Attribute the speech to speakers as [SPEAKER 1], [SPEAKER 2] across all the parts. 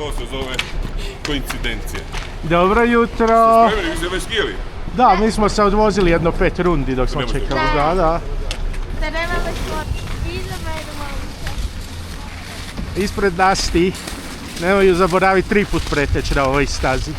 [SPEAKER 1] To se zove koincidencija.
[SPEAKER 2] Dobro jutro.
[SPEAKER 1] Spremni, vi ste već skijali?
[SPEAKER 2] Da, mi smo se odvozili jedno 5 rundi dok smo čekali. Da.
[SPEAKER 3] Da nema baš idemo.
[SPEAKER 2] Ispred nas ti. Nemoj ju zaboraviti 3 put preteći na ovoj stazi.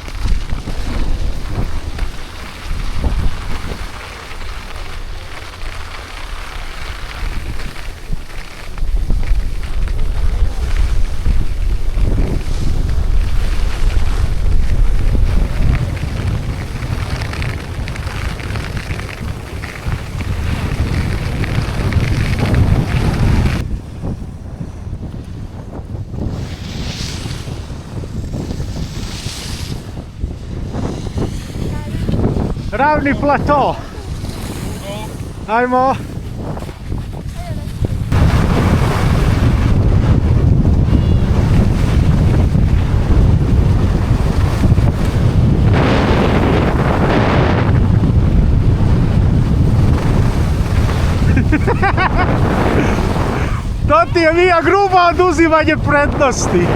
[SPEAKER 2] Ravni plato. Ajmo. To ti je Via grubo oduzimanje prednosti.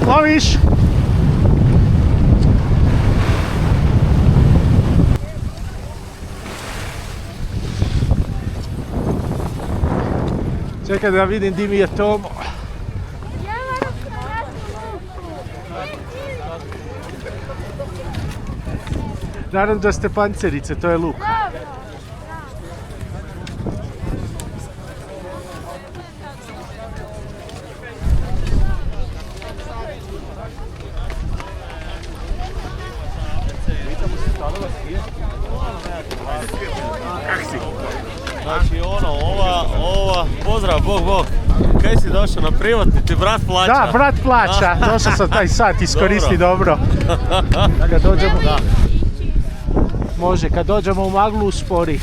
[SPEAKER 2] Loviš? Čekaj da vidim di mi je Tomo. Naravno da ste pancerice, to je luk.
[SPEAKER 4] Znači ova, pozdrav, Bog. Kaj si došao na privatni, ti brat plaća?
[SPEAKER 2] Da, brat plaća, došao sam taj sat, iskoristi dobro. Kad dođemo, može, kad dođemo u maglu uspori.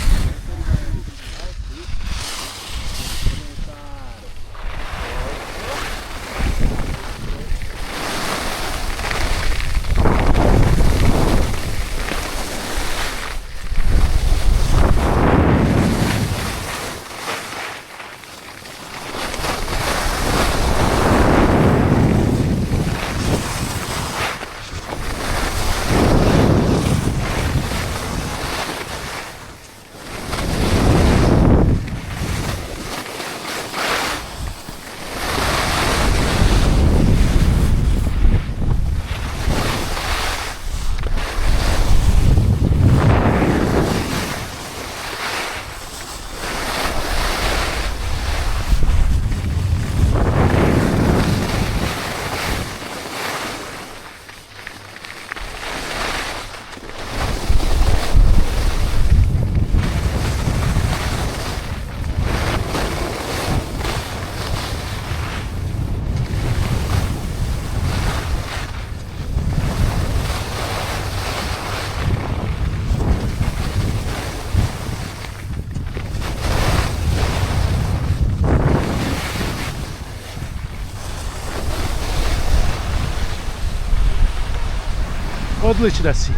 [SPEAKER 2] Odlična si.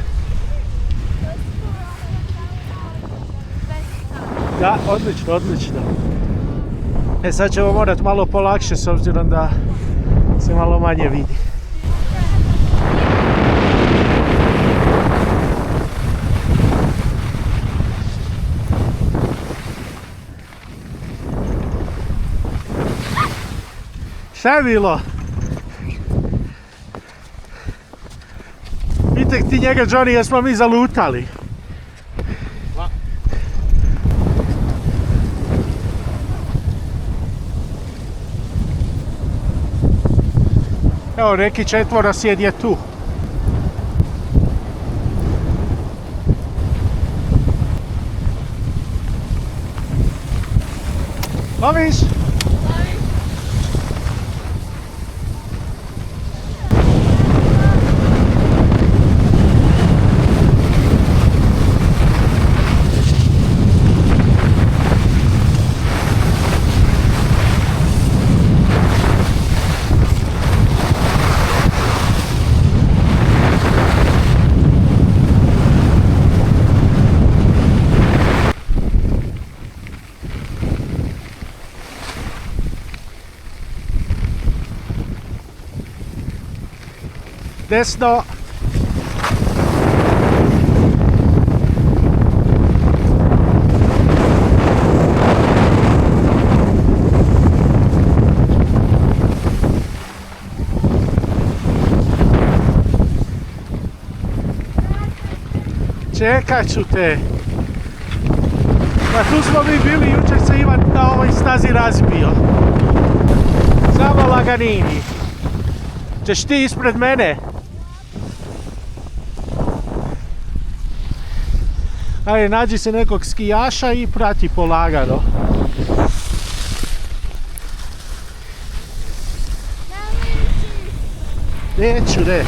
[SPEAKER 2] Da, odlično. Sad ćemo morat malo polakše s obzirom da se malo manje vidi. Šta je bilo? Pitek ti njega, Johnny, jesmo mi zalutali. Evo, neki 4 je tu. Loviš? Desno. Čekat ću te. Pa tu smo mi bili, jučer se Ivan na ovoj stazi razbio. Samo laganini. Češ ti ispred mene? Ajde, nađi se nekog skijaša i prati polagano. Neću, ne.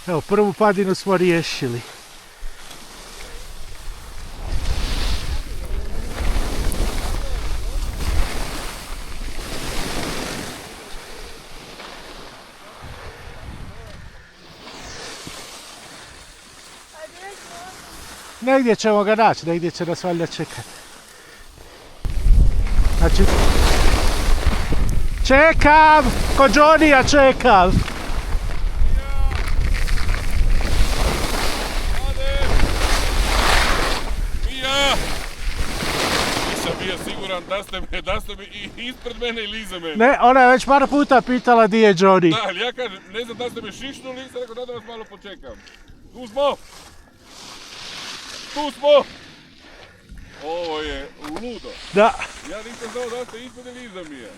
[SPEAKER 2] Evo, prvu padinu smo riješili. Negdje ćemo ga naći, negdje će nas valjda čekati. Znači... Čekam! Kod Johnny-a čekam!
[SPEAKER 1] Siguran da ste me i ispred mene ili iza mene.
[SPEAKER 2] Ne, ona je već par puta pitala di je Johnny.
[SPEAKER 1] Da, ali ja kažem, ne znam da ste me šišnuli, sam rekao da vas malo počekam. Tu smo! Tu smo! Ovo je ludo.
[SPEAKER 2] Da.
[SPEAKER 1] Ja nisam znao da ste ispred ili iza mi je.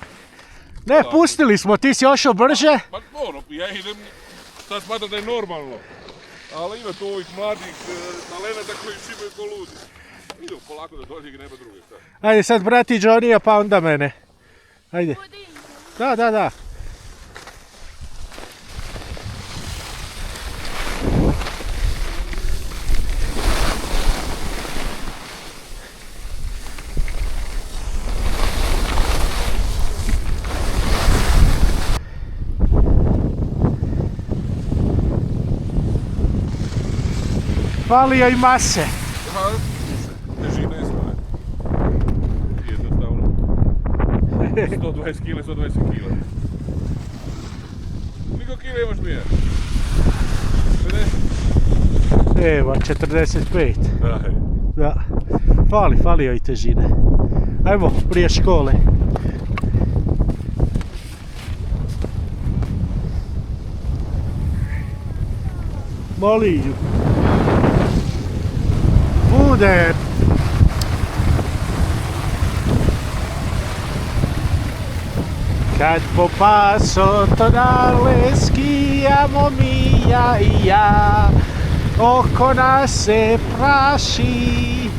[SPEAKER 2] Ne, pustili smo, ti si ošao brže.
[SPEAKER 1] Pa ono, ja idem, sad smatram da je normalno. Ali ima tu ovih mladih talenata koji šibaju ko ludi. Idu polako da dođe i nema druge.
[SPEAKER 2] Ajde, sad brati Johnny-a pa onda mene. Ajde. Da. Falio i mase.
[SPEAKER 1] Težina je svoje. Jednostavno. 120 kg, 120 kg. Koliko kila imaš Mija? 50?
[SPEAKER 2] Evo, 45.
[SPEAKER 1] Daj.
[SPEAKER 2] Da. Falio i težine. Ajmo, prije škole. Molim. Bude. Kad po paso tonale skijamo Mija i ja, oko nas se praši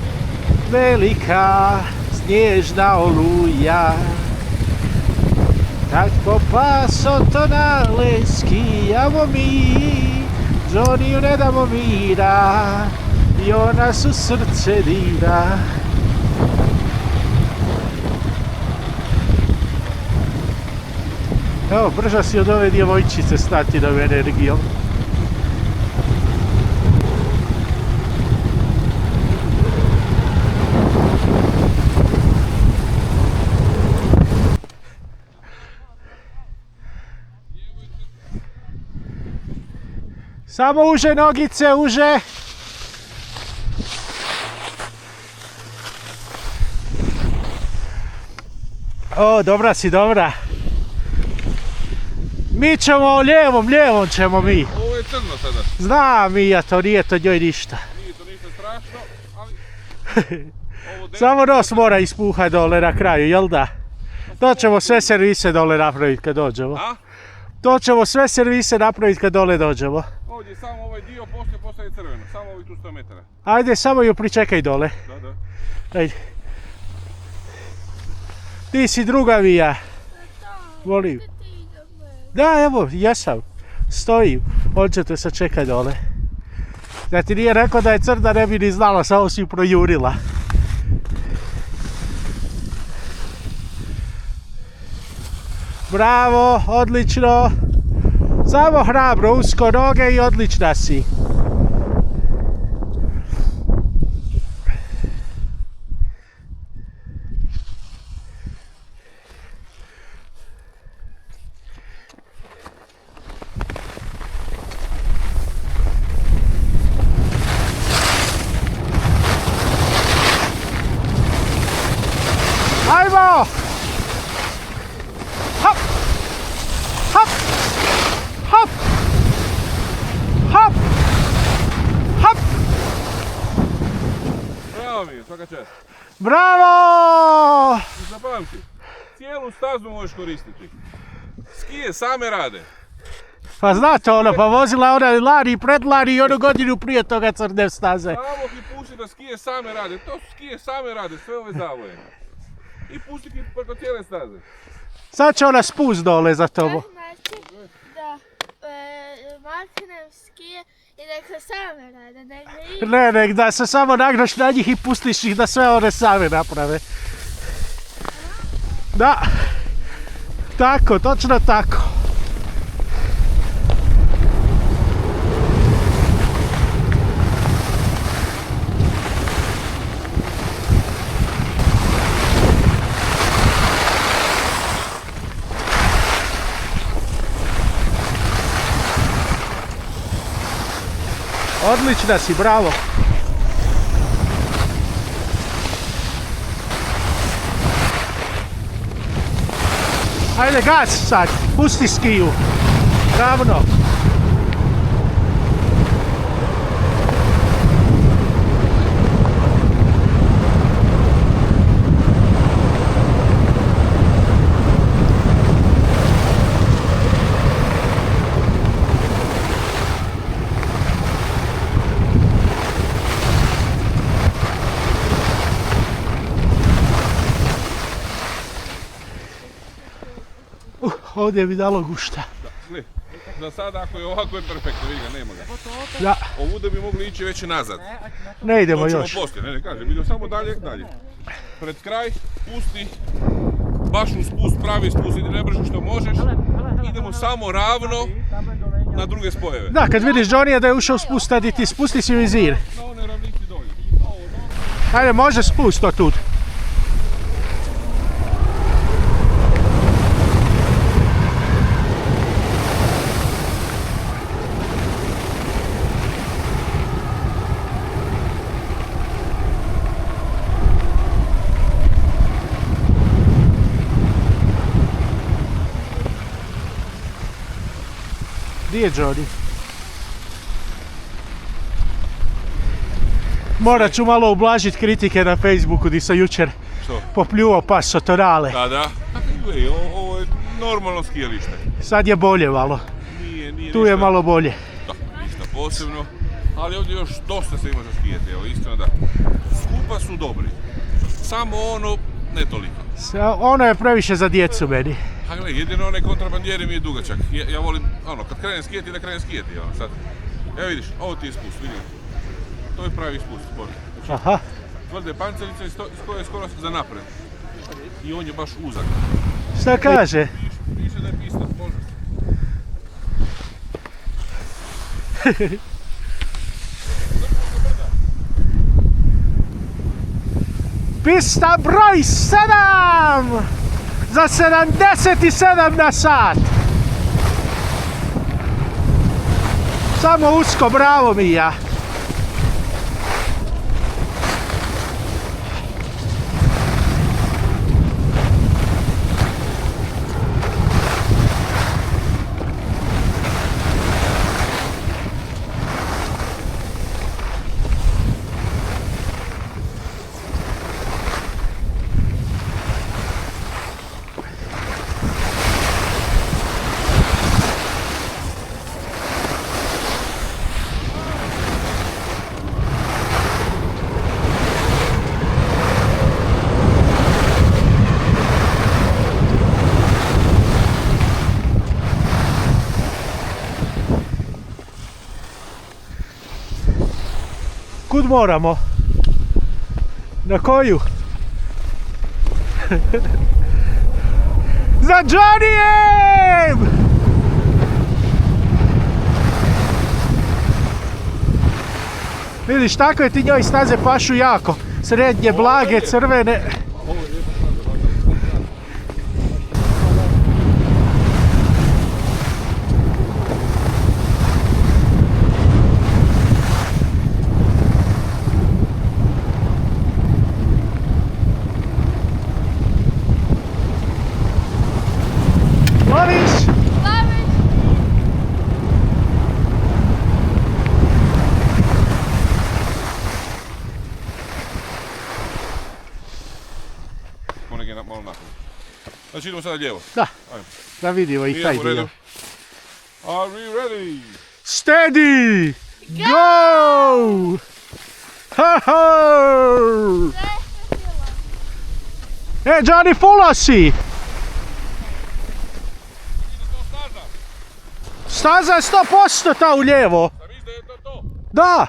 [SPEAKER 2] velika snježna oluja. Kad po paso tonale skijamo mi, Johnny ne damo mira, i ona su srce dira. Evo, brža si od ove djevojčice s tatinom energijom. Samo uže nogice, uže! O, dobra si, dobra. Mi ćemo lijevom ćemo mi.
[SPEAKER 1] Ovo je crno sada.
[SPEAKER 2] Znam Mija, to nije to njoj ništa.
[SPEAKER 1] Nije to ništa strašno, ali...
[SPEAKER 2] Samo nos mora ispuhat dole na kraju, jel da? To ćemo sve servise dole napraviti kad dođemo.
[SPEAKER 1] A?
[SPEAKER 2] To ćemo sve servise napraviti kad dole dođemo.
[SPEAKER 1] Ovdje samo ovaj dio postaje crveno, samo ovih tu 100 metara.
[SPEAKER 2] Ajde, samo ju pričekaj dole.
[SPEAKER 1] Da.
[SPEAKER 2] Ajde. Ti si druga Mija. Volim. Da, evo, jesam. Stojim. On će te sad čekaj dole. Da ti nije rekao da je crna, ne bi ni znala, samo si projurila. Bravo, odlično. Samo hrabro, usko noge i odlična si.
[SPEAKER 1] svaka čast.
[SPEAKER 2] Bravo!
[SPEAKER 1] I zapamti, cijelu stazu možeš koristiti. Skije same rade.
[SPEAKER 2] Pa znate ono, pa vozila ona lani i predlani i onu godinu prije toga crne staze.
[SPEAKER 1] Samo ih pusti da skije same rade. To su skije same rade, sve ove zavoje. I pusti ih preko cijele staze.
[SPEAKER 2] Sad će ona spust dole za tobo.
[SPEAKER 3] Znači da maknem skije i neka same rade,
[SPEAKER 2] Ne, da se samo nagnaš na njih i pustiš ih da sve one same naprave. Da, tako, točno tako. Odlična si, bravo. Ajde, gas sad, pusti skiju. Ravno. Ovdje bi dalo gušta.
[SPEAKER 1] Za sada ako je ovako je perfektno, vidi ga, nema ga.
[SPEAKER 2] Da,
[SPEAKER 1] Ovuda bi mogli ići već nazad.
[SPEAKER 2] ne idemo
[SPEAKER 1] To ćemo
[SPEAKER 2] još.
[SPEAKER 1] poslije, ne kažem, idemo samo dalje. Pred kraj, pusti, baš u spust, pravi spust, idi najbrže što možeš. Idemo samo ravno na druge spojeve.
[SPEAKER 2] Da, kad vidiš Johnnyja da je ušao u spust, tad i ti spusti si vizir.
[SPEAKER 1] Na one ravnici dolje.
[SPEAKER 2] Ajde, može spust to tu. Gdje je Johnny? Morat ću malo ublažiti kritike na Facebooku gdje sam jučer
[SPEAKER 1] Što?
[SPEAKER 2] popljuvao pas Sotorale.
[SPEAKER 1] Da. Gle, ovo je normalno skijalište.
[SPEAKER 2] Sad je bolje malo.
[SPEAKER 1] Nije
[SPEAKER 2] Tu
[SPEAKER 1] ništa,
[SPEAKER 2] je malo bolje.
[SPEAKER 1] Da, ništa posebno. Ali ovdje još dosta se ima za skijati, evo, istina da. Skupa su dobri. Samo ono, ne toliko.
[SPEAKER 2] Ono je previše za djecu meni.
[SPEAKER 1] A gle, jedino onaj kontrabandjeri mi je dugačak. Ja volim, ono, kad krenem skijeti, da krenem skijeti, ono, sad. Evo vidiš, ovo ti je spust, vidim. To je pravi spust, sport. Znači,
[SPEAKER 2] Aha.
[SPEAKER 1] tvrde pancerica iz koje je skoro za napred. I on je baš uzak.
[SPEAKER 2] Šta kaže?
[SPEAKER 1] Piše da je pista, može.
[SPEAKER 2] Pista broj 7! Za 77 na sat! Samo usko, bravo Mija! Kud moramo? Na koju? Za Johnnyjem! Vidiš, tako je ti njoj staze pašu jako. Srednje, blage, crvene. Loviš?
[SPEAKER 1] Znači idemo sada lijevo.
[SPEAKER 2] Da,
[SPEAKER 1] Ajmo.
[SPEAKER 2] da vidimo i taj
[SPEAKER 1] Idemo u redu.
[SPEAKER 2] dio.
[SPEAKER 1] Are we ready?
[SPEAKER 2] Steady! Go! Ha ha! E, Johnny, fulo si! Staza je 100% ta u lijevo.
[SPEAKER 1] Sam viš da je to to?
[SPEAKER 2] Da!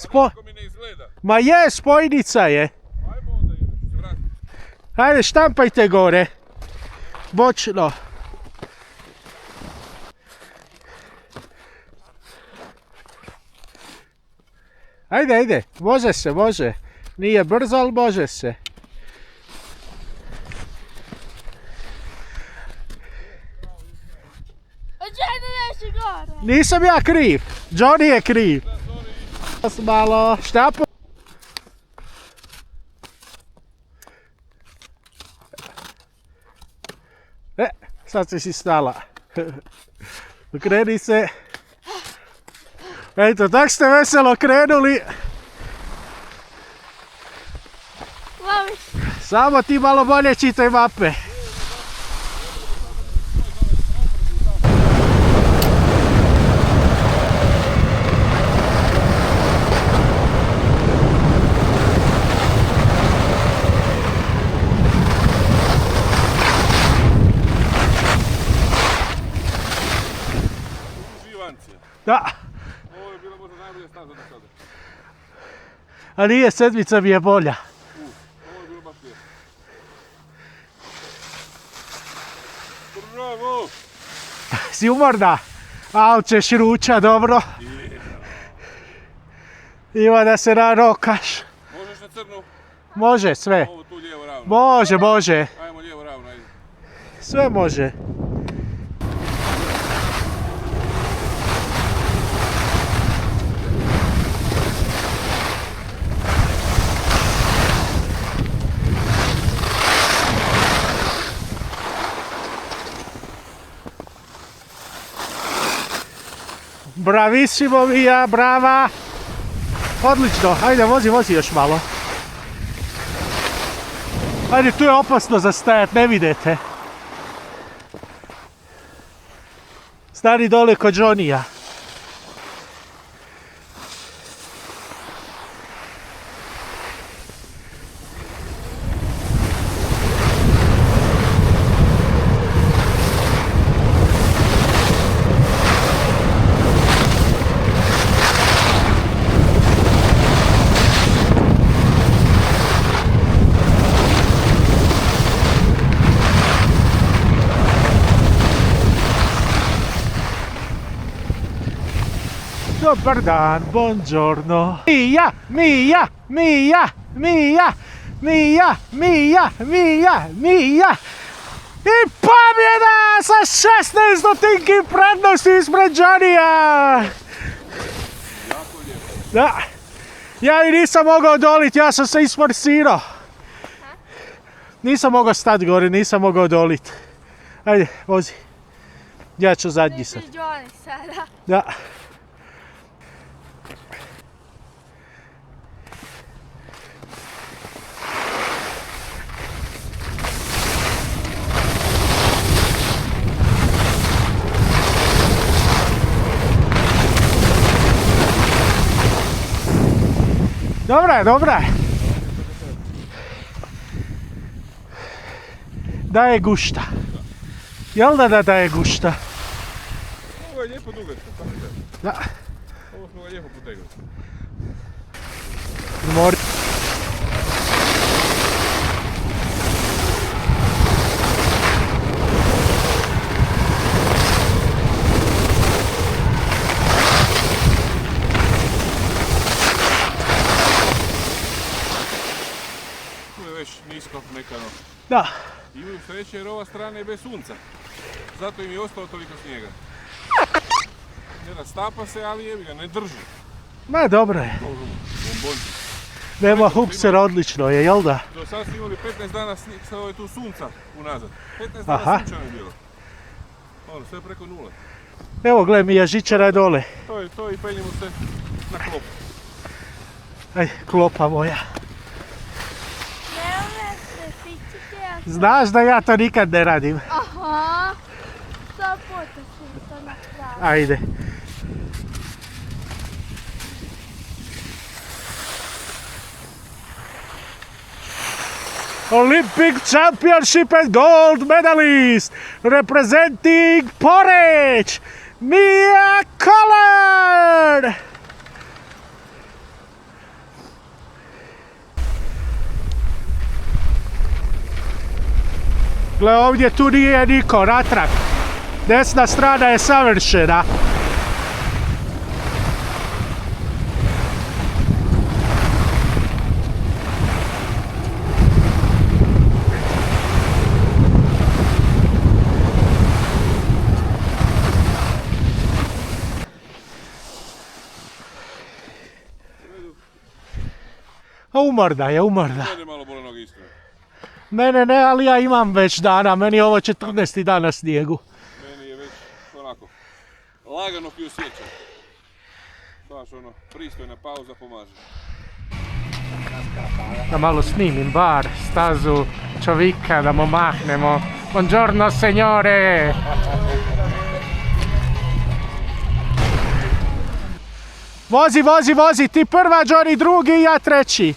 [SPEAKER 1] Kako mi ne izgleda.
[SPEAKER 2] Ma je, spojnica je.
[SPEAKER 1] Ajmo onda idemo, se vratiti.
[SPEAKER 2] Ajde, štampajte gore. Bočno. Ajde, ajde, može se, može. Nije brzo, ali može se.
[SPEAKER 3] Ođene neće gore.
[SPEAKER 2] Nisam ja kriv, Johnny je kriv. Malo štapu. Sad si stala. Okreni se. Eto, tak ste veselo krenuli.
[SPEAKER 3] Loviš.
[SPEAKER 2] Samo ti malo bolje čitaj mape.
[SPEAKER 1] Uživancija.
[SPEAKER 2] Da,
[SPEAKER 1] Ovo je bila možda najbolja staza do sada.
[SPEAKER 2] a nije, sedmica mi je bolja.
[SPEAKER 1] Ovo je bilo baš lijepo. Bravo!
[SPEAKER 2] Si umorna? Al ćeš ruča, dobro. Ima da se narokaš.
[SPEAKER 1] Možeš na crnu?
[SPEAKER 2] Može sve.
[SPEAKER 1] Ovo tu lijevo ravno.
[SPEAKER 2] Može, može.
[SPEAKER 1] Ajmo lijevo ravno, ajde.
[SPEAKER 2] Sve može. Bravissimo Mija, brava! Odlično, ajde vozi, vozi još malo. Ajde, tu je opasno za stajat, ne vidite. Stani dole kod Johnnyja. Dobar dan, buongiorno. Mija, Mija, Mija, Mija, Mija, Mija, Mija, Mija. I pobjeda sa 16 stotinki prednosti ispred Johnnyja. Da. Ja i nisam mogao odoliti, ja sam se isforsirao. Nisam mogao stati gore, nisam mogao odoliti. Ajde, vozi. Ja ću zadnji sad.
[SPEAKER 3] Nećeš Johnny sada.
[SPEAKER 2] Da. Dobra je, dobra je. Daje gušta. Jel da daje gušta?
[SPEAKER 1] Ovo je lijepo dugačko, tako da.
[SPEAKER 2] Da.
[SPEAKER 1] Ovo smo ga lijepo potegnuli.
[SPEAKER 2] Mori.
[SPEAKER 1] Tu je već nisko, mekano.
[SPEAKER 2] Da.
[SPEAKER 1] Imaju sreće jer ova strana je bez sunca. Zato im je ostalo toliko snijega. Ne rastapa se, ali jebi ga, ne drži.
[SPEAKER 2] Ma dobro je.
[SPEAKER 1] Bombonci.
[SPEAKER 2] Nema hupsera, odlično je, jel da?
[SPEAKER 1] Do sad smo imali 15 dana ovo je tu sunca unazad. 15
[SPEAKER 2] Aha.
[SPEAKER 1] dana sunčano je bilo. Ono, sve preko nule.
[SPEAKER 2] Evo gledaj mi, žičara je dole.
[SPEAKER 1] To je to i penjemo se na klopu.
[SPEAKER 2] Aj, klopa moja.
[SPEAKER 3] Ne umete, pićite, ja
[SPEAKER 2] Znaš da ja to nikad ne radim.
[SPEAKER 3] Aha. 100 puta si to napravio.
[SPEAKER 2] Ajde. Olympic Championship and gold medalist representing Poreč, Mia Kolar. Gle, ovdje tu nije niko, natrag. Desna strana je savršena. Umorna je, umorna.
[SPEAKER 1] Mene malo bole noge isto.
[SPEAKER 2] Mene ne, ali ja imam već dana, meni je ovo 14. dan na snijegu.
[SPEAKER 1] Meni je već onako lagano pi osjećam. Baš ono, pristojna pauza pomaže.
[SPEAKER 2] Da malo snimim bar, stazu, čovjeka, da mu mahnemo. Buongiorno, signore! Vozi, vozi, vozi, ti prva, Johnny drugi i ja treći.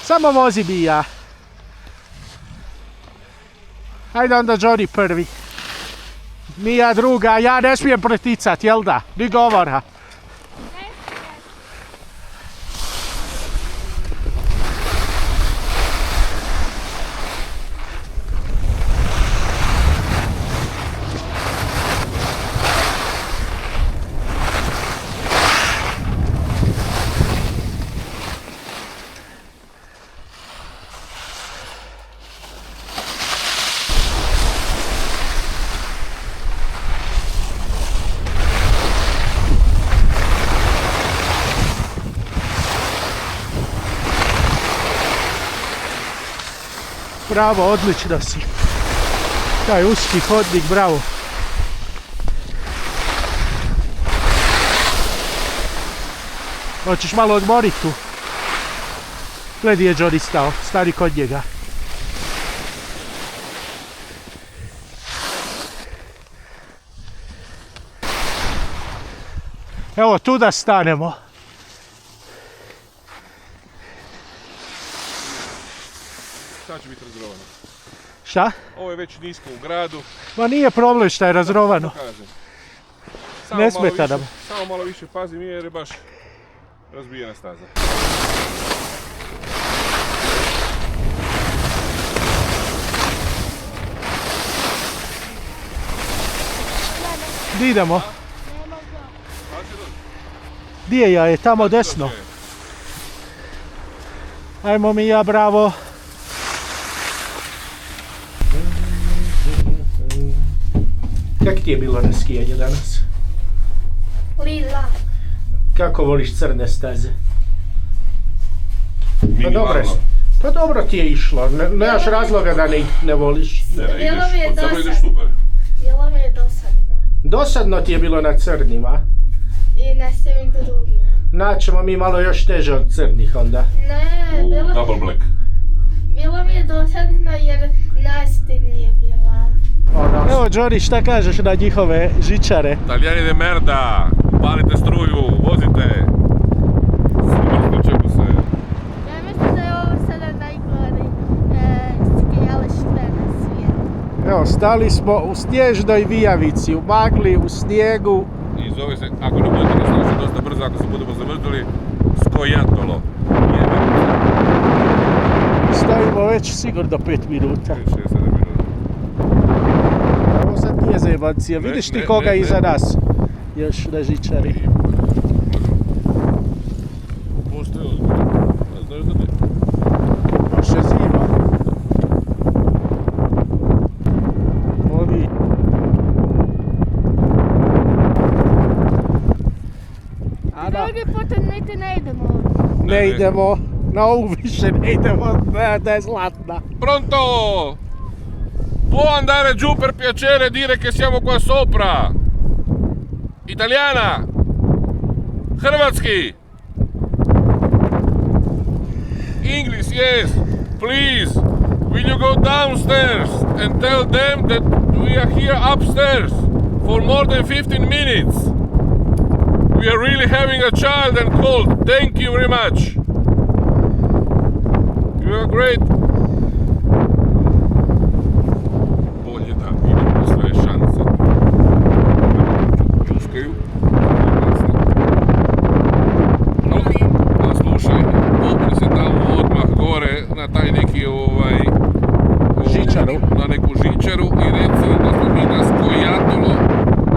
[SPEAKER 2] Samo vozi bi ja. Ajde onda Johnny prvi. Mija druga, ja ne smijem preticat, jel da? Ni govora. Bravo, odlično si. Taj uski hodnik, bravo. Hoćeš malo odmoriti tu? Gledi je Johnny stao, stari kod njega. Evo tu da stanemo.
[SPEAKER 1] Sad će biti razrovano.
[SPEAKER 2] Šta?
[SPEAKER 1] Ovo je već nisko u gradu.
[SPEAKER 2] Ma nije problem šta je razrovano.
[SPEAKER 1] Kažem.
[SPEAKER 2] Ne smeta nam.
[SPEAKER 1] Samo malo više pazim jer je baš razbijena staza.
[SPEAKER 2] Di idemo? Di je ja? Je tamo desno. Ajmo mi ja, bravo. Kako ti je bilo na skijanju danas?
[SPEAKER 3] Lila.
[SPEAKER 2] Kako voliš crne staze? Pa
[SPEAKER 1] Minimalno.
[SPEAKER 2] dobro, pa dobro ti je išlo, nemaš razloga da ne voliš.
[SPEAKER 1] Ne,
[SPEAKER 3] Bilo mi je
[SPEAKER 1] ideš, samo
[SPEAKER 3] dosadno.
[SPEAKER 1] ideš super.
[SPEAKER 3] Bilo mi je dosadno.
[SPEAKER 2] Dosadno ti je bilo na crnima.
[SPEAKER 3] I ne smijem drugima.
[SPEAKER 2] Naćemo mi malo još teže od crnih onda.
[SPEAKER 3] Ne,
[SPEAKER 1] Double black.
[SPEAKER 3] bilo mi je dosadno jer Nasti nije bila.
[SPEAKER 2] Evo Johnny, šta kažeš na njihove žičare?
[SPEAKER 1] Italijani de merda, palite struju, vozite. Smrtno čeku se.
[SPEAKER 3] Ja mislim da je ovo sada najgori skijalište na svijetu.
[SPEAKER 2] Evo, stali smo u snježnoj vijavici, u magli, u snijegu.
[SPEAKER 1] I zove se, ako ne budete nas našli dosta brzo, ako se budemo zamrzili, skojatolo.
[SPEAKER 2] Stojimo već sigurno 5 minuta.
[SPEAKER 1] 6-7 minuta.
[SPEAKER 2] Ovo sad nije zajebancija. Vidiš ti koga iza nas? Još na žičari.
[SPEAKER 1] Postoje ozbiljno. Znaš da ne?
[SPEAKER 2] Baš je zima. Ovi.
[SPEAKER 3] Drugi put niti ne idemo ovdje.
[SPEAKER 2] Ne idemo. Na ovu više ne idemo, da je zlatna.
[SPEAKER 1] Pronto! Può andare giù per piacere e dire che siamo qua sopra? Italiana! Hrvatski! English, yes! Please! Will you go downstairs and tell them that we are here upstairs for more than 15 minutes. We are really having a child and cold. Thank you very much. You are great. Bolje da vidimo sve šanse. Ljuskaju. Slušaj, popni se tamo odmah gore na taj neki
[SPEAKER 2] Žičaru.
[SPEAKER 1] Na neku žičaru i reci da smo mi na Skojatolo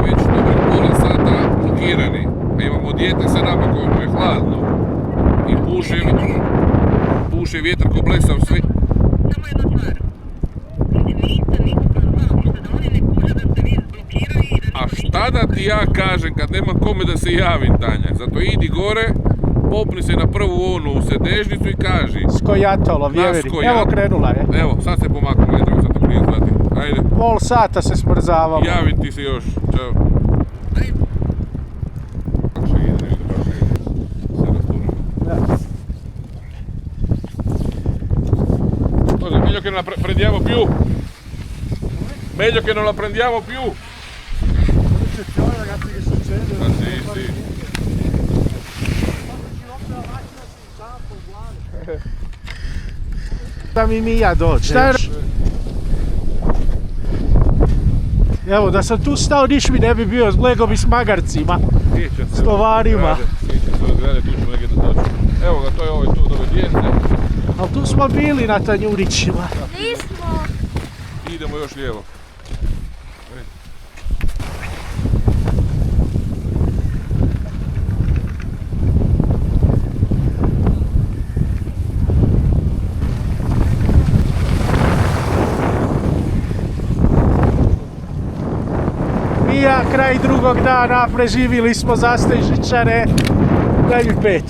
[SPEAKER 1] već dobro pola sata blokirani. A imamo dijete sa nama kojemu je hladno. I puše vjetar ko blesav svi.
[SPEAKER 5] Samo jedna stvar. Niste nikoga zvao, ništa da oni ne kuže da ste vi zblokirali i da...
[SPEAKER 1] A šta da ti ja kažem kad nema kome da se javim, Tanja? Zato idi gore, popni se na prvu onu sedežnicu i kaži.
[SPEAKER 2] Skojatolo, vjeveri.
[SPEAKER 1] Skojatolo.
[SPEAKER 2] Evo krenula je.
[SPEAKER 1] Evo, sad se pomaknemo, ne treba sad te prizvati. Ajde,
[SPEAKER 2] Pol sata se smrzavamo.
[SPEAKER 1] javim ti se još. Ćao. Lakše ide, nego baš ide. Se rastužimo.
[SPEAKER 2] Da.
[SPEAKER 1] Cos'è? Meglio che non la prendiamo più. Meglio che non la prendiamo più.
[SPEAKER 2] Ragazzi, che succede?
[SPEAKER 1] Ah, sì, sì.
[SPEAKER 2] Da mi Mija dođe. Šta je? Evo, da sam tu stao, niš mi ne bi bio, zglego bi s magarcima.
[SPEAKER 1] Sjećam se.
[SPEAKER 2] S tovarima.
[SPEAKER 1] Sjećam se ove zgrade, tu ćemo negdje da doći. Evo ga, to je ovaj tu od ove djece.
[SPEAKER 2] Ali tu smo bili na tanjurićima.
[SPEAKER 3] Nismo.
[SPEAKER 1] Idemo još lijevo.
[SPEAKER 2] Mija, kraj drugog dana, preživjeli smo zastoj žičare. Daj mi 5.